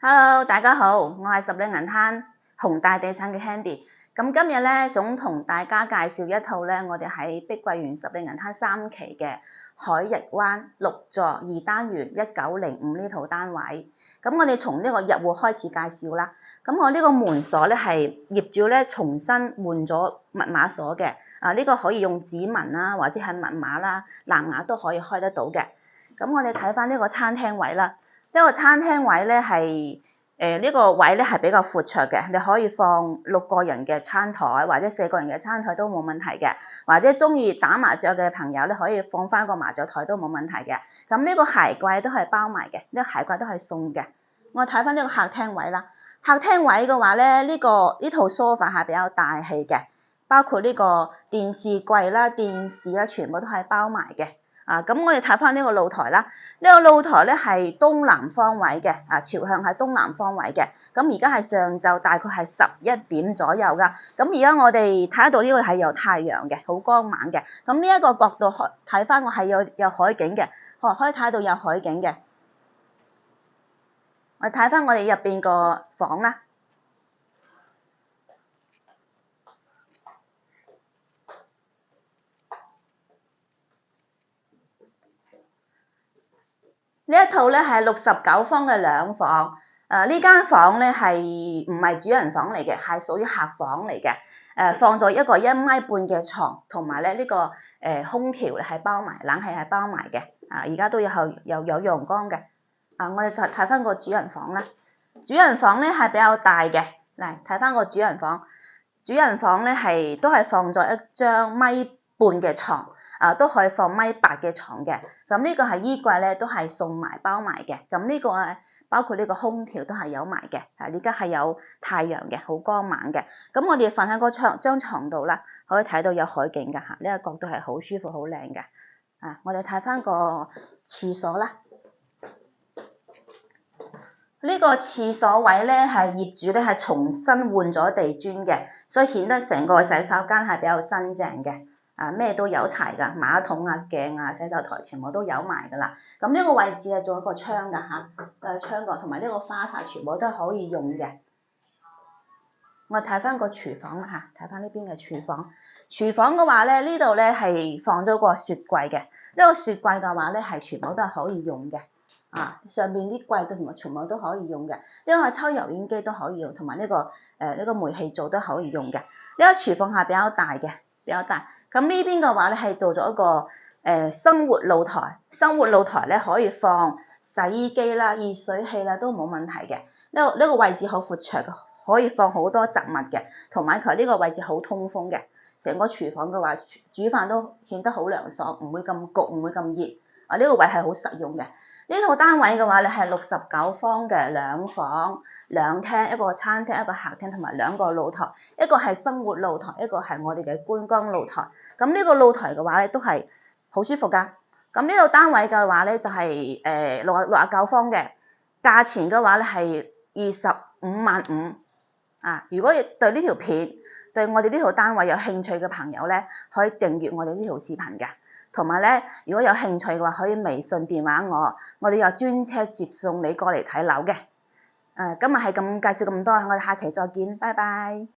Hello，大家好，我係十里銀灘宏大地產嘅 Handy。咁今日咧想同大家介紹一套咧，我哋喺碧桂園十里銀灘3期嘅海逸灣6座2單元1905呢套單位。咁我哋從呢個入戶開始介紹啦。咁我呢個門鎖咧係業主咧重新換咗密碼鎖嘅。呢個可以用指紋啦，或者係密碼啦、藍牙都可以開得到嘅。咁我哋睇翻呢個餐廳位啦。呢個餐廳位咧係呢個位咧係比較闊綽嘅，你可以放6個人嘅餐台或者4個人嘅餐台都冇問題嘅，或者中意打麻雀嘅朋友咧可以放翻個麻雀台都冇問題嘅。咁呢個鞋櫃都係包埋嘅，呢個鞋櫃都係送嘅。我睇翻呢個客廳位啦，客廳位嘅話咧，呢套 sofa 係比較大氣嘅，包括呢個電視櫃啦、電視啦，全部都係包埋嘅。咁我哋睇翻呢個露台啦，呢個露台咧係東南方位嘅，朝向係東南方位嘅。咁而家係上晝大概係11點左右噶。咁而家我哋睇得到呢個係有太陽嘅，好光猛嘅。咁呢一個角度睇翻我係有海景嘅，可以睇到有海景嘅。我睇翻我哋入邊個房啦。呢一套咧係69方嘅兩房，呢間房咧係唔係主人房嚟嘅，係屬於客房嚟嘅。放咗一個1米半嘅床，同埋咧呢個空調咧係包埋，冷氣係包埋嘅。而家都有陽光嘅。我哋睇翻個主人房啦。主人房咧係比較大嘅，嚟睇翻個主人房。主人房咧都係放咗一張1米半嘅床。都可以放1.8米嘅床嘅。咁呢個係衣櫃咧，都係送埋包埋嘅。咁呢個包括呢個空調都係有埋嘅。而家係有太陽嘅，好光猛嘅。咁我哋瞓喺個張床度啦，可以睇到有海景㗎嚇。呢個角度係好舒服、好靚嘅。我哋睇翻個廁所啦。呢個廁所位咧係業主咧係重新換咗地磚嘅，所以顯得成個洗手間係比較新淨嘅。咩都有齊㗎，馬桶鏡洗手台全部都有埋㗎啦。咁呢個位置係做一個窗㗎嚇，窗角同埋呢個花灑全部都可以用嘅。我睇翻個廚房啦嚇，睇翻呢邊嘅廚房。廚房嘅話咧，呢度咧係放咗個雪櫃嘅。呢個雪櫃嘅話咧係全部都係可以用嘅。上邊啲櫃都全部都可以用嘅。呢個抽油煙機都可以用，同埋呢個煤氣灶都可以用嘅。呢個廚房係比較大嘅，比較大。咁呢邊嘅話咧係做咗一個生活露台，生活露台咧可以放洗衣機啦、熱水器啦都冇問題嘅。呢個位置好闊綽嘅，可以放好多雜物嘅，同埋佢呢個位置好通風嘅。成個廚房嘅話，煮飯都顯得好涼爽，唔會咁焗，唔會咁熱。呢個位係好實用嘅。呢套單位嘅話咧係69方嘅兩房兩廳，一個餐廳、一個客廳同埋2個露台，一個係生活露台，一個係我哋嘅觀光露台。咁呢個露台嘅話咧都係好舒服噶。咁呢套單位嘅話咧就係69方嘅，價錢嘅話咧係25.5萬。如果對呢條片對我哋呢套單位有興趣嘅朋友咧，可以訂閱我哋呢條視頻嘅。同埋咧，如果有興趣嘅話，可以微信電話我哋有專車接送你過嚟睇樓嘅。今日係咁介紹咁多，我哋下期再見，拜拜。